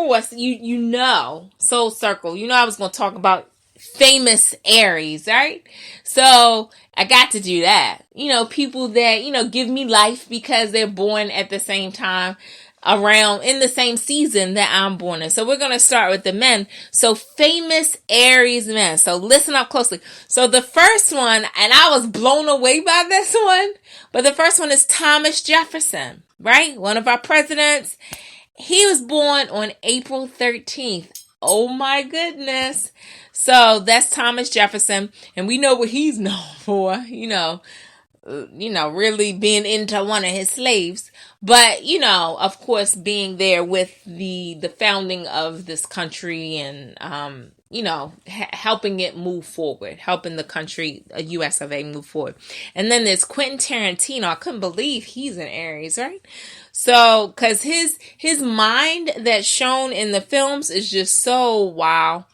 course, you know, Soul Circle, you know I was going to talk about famous Aries, right? So I got to do that. You know, people that, you know, give me life because they're born at the same time, around in the same season that I'm born in. So we're going to start with the men. So famous Aries men. So listen up closely. So the first one, and I was blown away by this one, but the first one is Thomas Jefferson, right? One of our presidents. He was born on April 13th. Oh my goodness. So that's Thomas Jefferson. And we know what he's known for, you know, really being into one of his slaves. But, you know, of course, being there with the founding of this country and, you know, helping it move forward, helping the country, US of A, move forward. And then there's Quentin Tarantino. I couldn't believe he's an Aries, right? So, because his mind that's shown in the films is just so wow.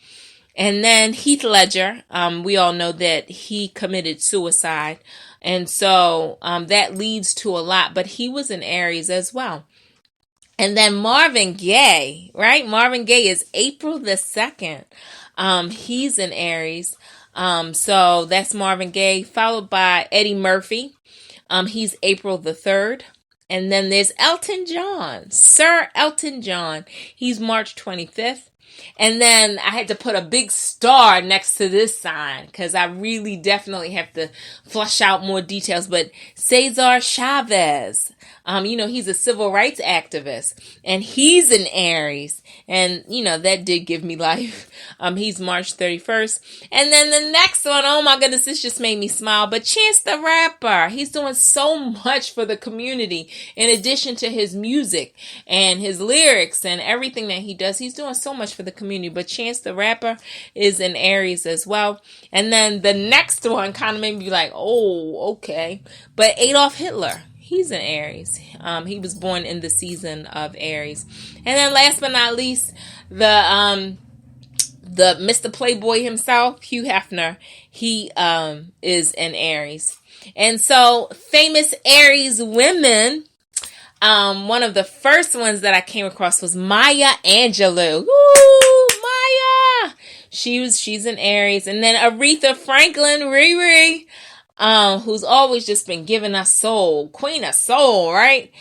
And then Heath Ledger, we all know that he committed suicide. And so that leads to a lot, but he was an Aries as well. And then Marvin Gaye, right? Marvin Gaye is April the 2nd. He's an Aries. So that's Marvin Gaye, followed by Eddie Murphy. He's April the 3rd. And then there's Elton John, Sir Elton John. He's March 25th. And then I had to put a big star next to this sign because I really definitely have to flush out more details. But Cesar Chavez, you know, he's a civil rights activist and he's an Aries. And, you know, that did give me life. He's March 31st. And then the next one, oh my goodness, this just made me smile. But Chance the Rapper, he's doing so much for the community in addition to his music and his lyrics and everything that he does. He's doing so much for the community. But Chance the Rapper is an Aries as well. And then the next one kind of made me like, oh, okay. But Adolf Hitler, he's an Aries. He was born in the season of Aries. And then last but not least, the Mr. Playboy himself, Hugh Hefner, he is an Aries. And so famous Aries women, one of the first ones that I came across was Maya Angelou. Woo, Maya! She's an Aries. And then Aretha Franklin, Riri, who's always just been giving us soul, queen of soul, right?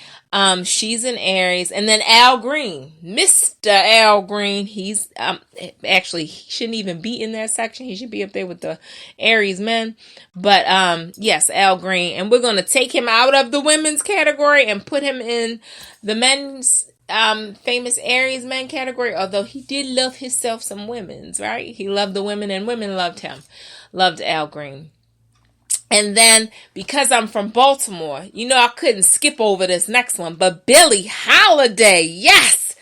She's an Aries. And then Al Green, Mr. Al Green, he's, actually, he shouldn't even be in that section. He should be up there with the Aries men. But, yes, Al Green. And we're going to take him out of the women's category and put him in the men's, famous Aries men category. Although he did love himself some women's, right? He loved the women and women loved him. Loved Al Green. And then, because I'm from Baltimore, you know I couldn't skip over this next one, but Billie Holiday, yes!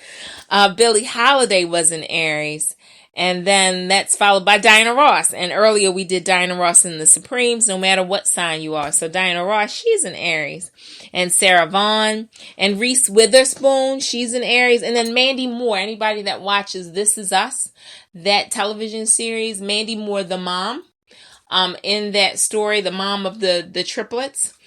Billie Holiday was an Aries. And then that's followed by Diana Ross. And earlier we did Diana Ross in the Supremes, no matter what sign you are. So Diana Ross, she's an Aries. And Sarah Vaughan. And Reese Witherspoon, she's an Aries. And then Mandy Moore, anybody that watches This Is Us, that television series, Mandy Moore, the mom. In that story, the mom of the triplets,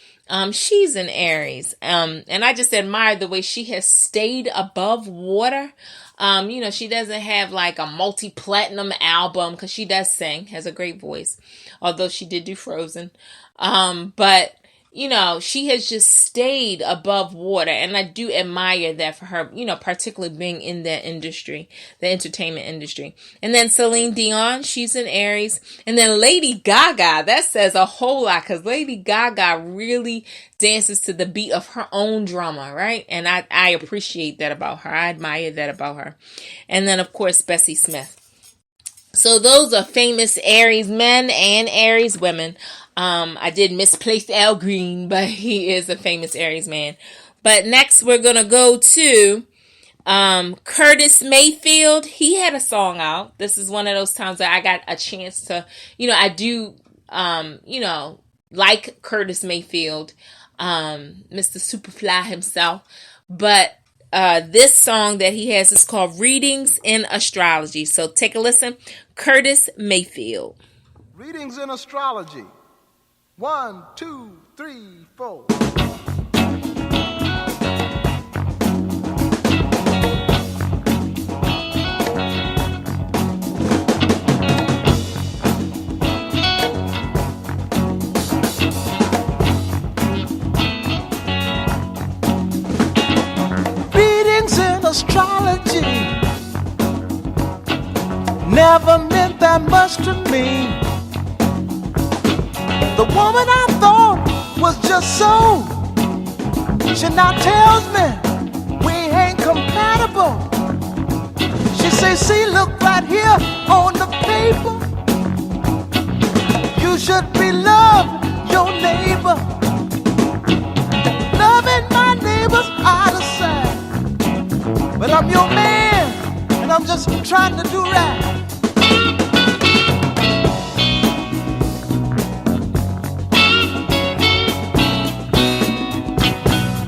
she's an Aries. And I just admire the way she has stayed above water. You know, she doesn't have like a multi-platinum album because she does sing, has a great voice, although she did do Frozen. But you know, she has just stayed above water. And I do admire that for her, you know, particularly being in that industry, the entertainment industry. And then Celine Dion, she's an Aries. And then Lady Gaga, that says a whole lot because Lady Gaga really dances to the beat of her own drama, right? And I appreciate that about her. I admire that about her. And then, of course, Bessie Smith. So those are famous Aries men and Aries women. I did misplace Al Green, but he is a famous Aries man. But next we're going to go to Curtis Mayfield. He had a song out. This is one of those times that I got a chance to, you know, I do, you know, like Curtis Mayfield, Mr. Superfly himself. But this song that he has is called Readings in Astrology. So take a listen. Curtis Mayfield. Readings in Astrology. 1, 2, 3, 4. never meant that much to me. The woman I thought was just so, she now tells me we ain't compatible. She says, see, look right here on the paper. You should be loving your neighbor. Loving my neighbor's out of sight. But I'm your man, and I'm just trying to do right.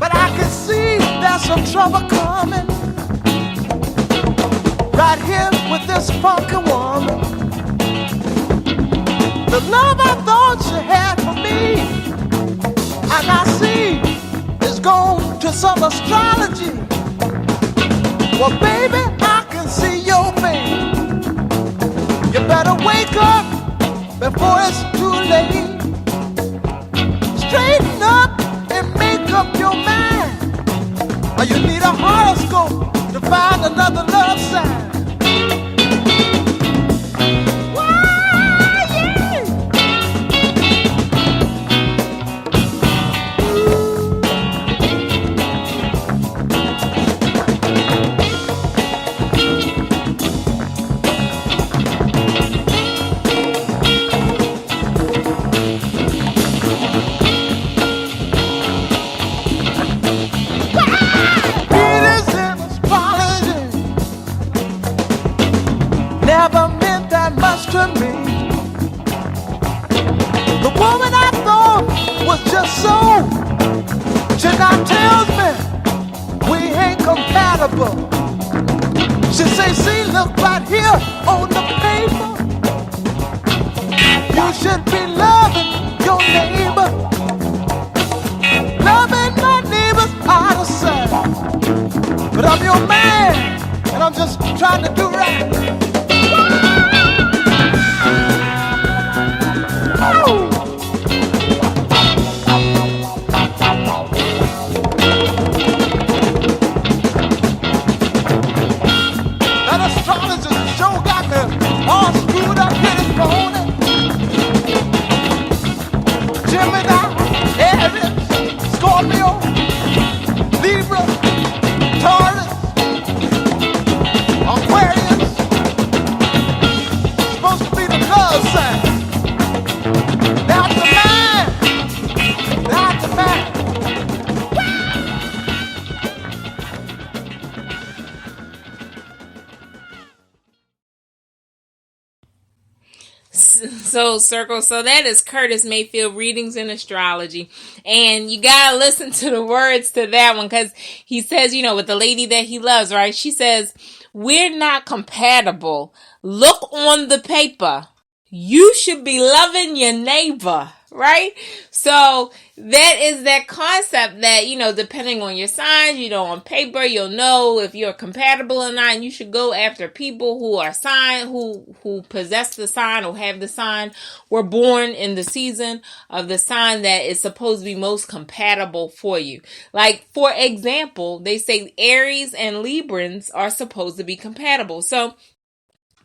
But I can see there's some trouble coming right here with this funky woman. The love I thought she had for me, and I see is gone to some astrology. Well, baby, I can see your pain. You better wake up before it's too late. Straighten up and make up your mind, or you need a horoscope to find another love sign. Never meant that much to me. The woman I thought was just so, she now tells me we ain't compatible. She say, see, look right here on the paper. You should be loving your neighbor. Loving my neighbor's out of sight. But I'm your man, and I'm just trying to do right. That astrologist sure got me all screwed up in his morning. Gemini, Aries, Scorpio, Libra, Taurus, Aquarius. Supposed to be the love sign. That's the man. That's the man. So that is Curtis Mayfield, Readings in Astrology. And you gotta listen to the words to that one, because he says, with the lady that he loves, right? She says, we're not compatible. Look on the paper. You should be loving your neighbor, right? So that is that concept that, depending on your sign, on paper, you'll know if you're compatible or not. And you should go after people who are sign, who possess the sign or have the sign, were born in the season of the sign that is supposed to be most compatible for you. Like, for example, they say Aries and Librans are supposed to be compatible. So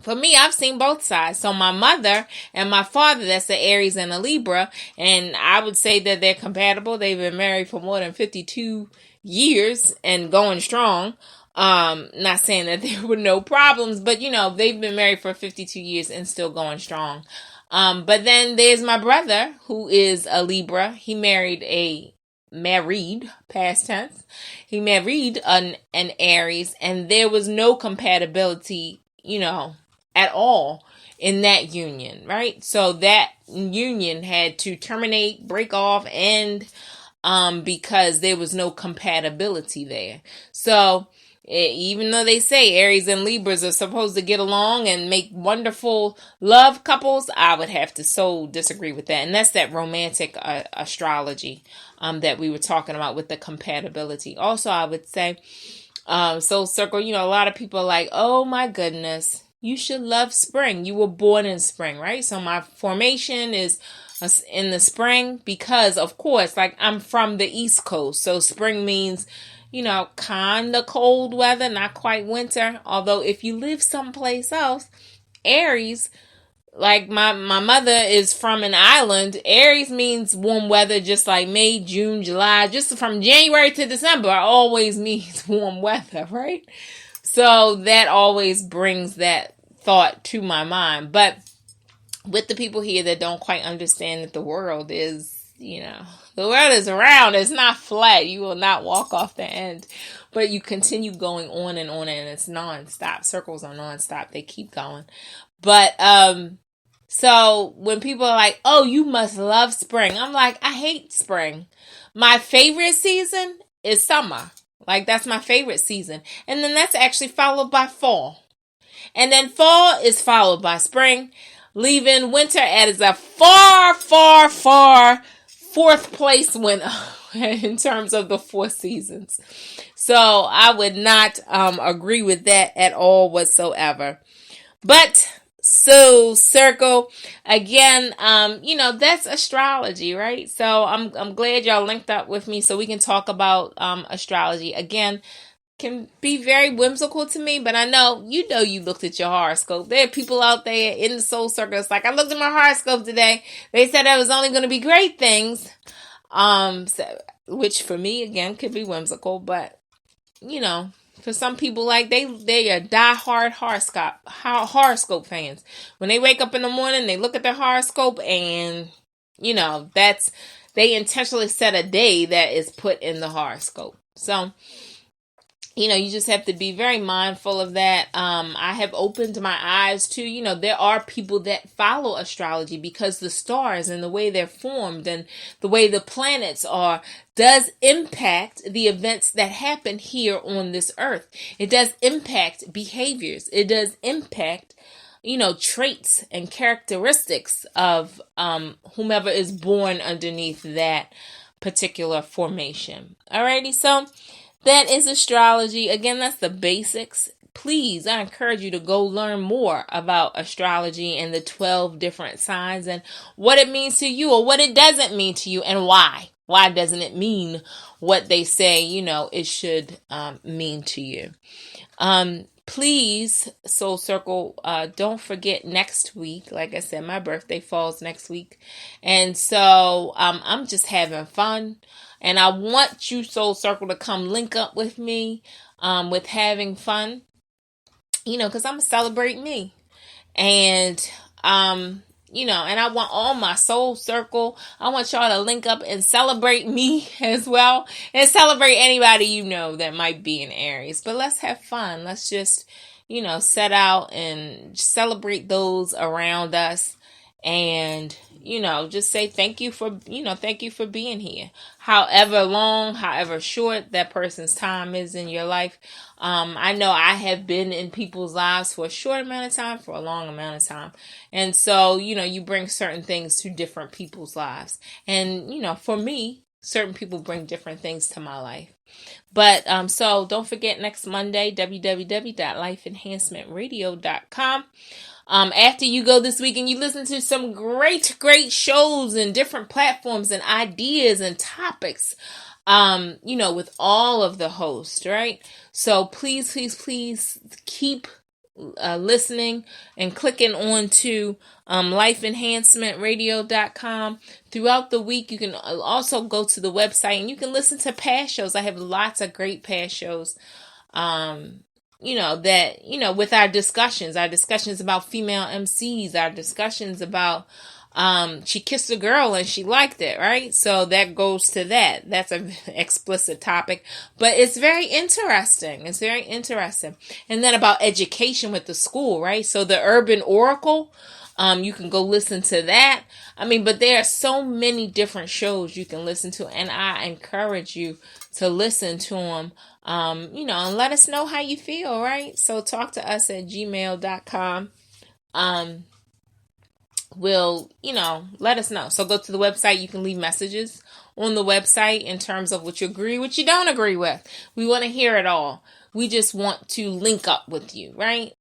for me, I've seen both sides. So my mother and my father, that's an Aries and a Libra, and I would say that they're compatible. They've been married for more than 52 years and going strong. Not saying that there were no problems, but they've been married for 52 years and still going strong. But then there's my brother, who is a Libra. He married past tense. He married an Aries, and there was no compatibility, at all in that union, right? So that union had to terminate, break off, end, because there was no compatibility there. So even though they say Aries and Libras are supposed to get along and make wonderful love couples, I would have to so disagree with that. And that's that romantic astrology that we were talking about with the compatibility. Also, I would say, Soul Circle, a lot of people are like, oh my goodness, you should love spring. You were born in spring, right? So my formation is in the spring because, of course, like, I'm from the East Coast. So spring means, kind of cold weather, not quite winter. Although if you live someplace else, Aries, like my mother is from an island. Aries means warm weather, just like May, June, July, just from January to December always means warm weather, right? So that always brings that thought to my mind. But with the people here that don't quite understand that the world is, the world is round. It's not flat. You will not walk off the end, but you continue going on, and it's nonstop. Circles are nonstop. They keep going. But, so when people are like, oh, you must love spring, I'm like, I hate spring. My favorite season is summer. Like, that's my favorite season. And then that's actually followed by fall. And then fall is followed by spring, leaving winter as a far, far, far fourth place winner in terms of the 4 seasons. So I would not agree with that at all whatsoever. But so circle again, that's astrology, right? So I'm glad y'all linked up with me so we can talk about astrology. Again, can be very whimsical to me, but I know you looked at your horoscope. There are people out there in the soul circle. It's like, I looked at my horoscope today. They said there was only going to be great things, which for me again could be whimsical, but for some people, like they are diehard horoscope fans. When they wake up in the morning, they look at their horoscope, and they intentionally set a day that is put in the horoscope. So you just have to be very mindful of that. I have opened my eyes to, there are people that follow astrology because the stars and the way they're formed and the way the planets are does impact the events that happen here on this earth. It does impact behaviors. It does impact, traits and characteristics of whomever is born underneath that particular formation. Alrighty, so that is astrology. Again, that's the basics. Please, I encourage you to go learn more about astrology and the 12 different signs and what it means to you or what it doesn't mean to you and why. Why doesn't it mean what they say, it should mean to you? Please, Soul Circle, don't forget next week. Like I said, my birthday falls next week. And so I'm just having fun. And I want you, Soul Circle, to come link up with me with having fun, because I'm going to celebrate me. And, and I want all my Soul Circle, I want y'all to link up and celebrate me as well. And celebrate anybody that might be in Aries. But let's have fun. Let's just, set out and celebrate those around us. And, just say thank you for being here. However long, however short that person's time is in your life. I know I have been in people's lives for a short amount of time, for a long amount of time. And so, you bring certain things to different people's lives. And, for me, certain people bring different things to my life. But, so don't forget next Monday, www.lifeenhancementradio.com. After you go this week and you listen to some great shows and different platforms and ideas and topics, with all of the hosts, right? So please keep listening and clicking on to lifeenhancementradio.com throughout the week. You can also go to the website and you can listen to past shows. I have lots of great past shows. With our discussions about female MCs, our discussions about, she kissed a girl and she liked it, right? So that goes to that. That's an explicit topic, but it's very interesting. And then about education with the school, right? So the Urban Oracle, you can go listen to that. But there are so many different shows you can listen to, and I encourage you to listen to them. And let us know how you feel, right? So talk to us at gmail.com. Let us know. So go to the website. You can leave messages on the website in terms of what you agree, what you don't agree with. We want to hear it all. We just want to link up with you, right?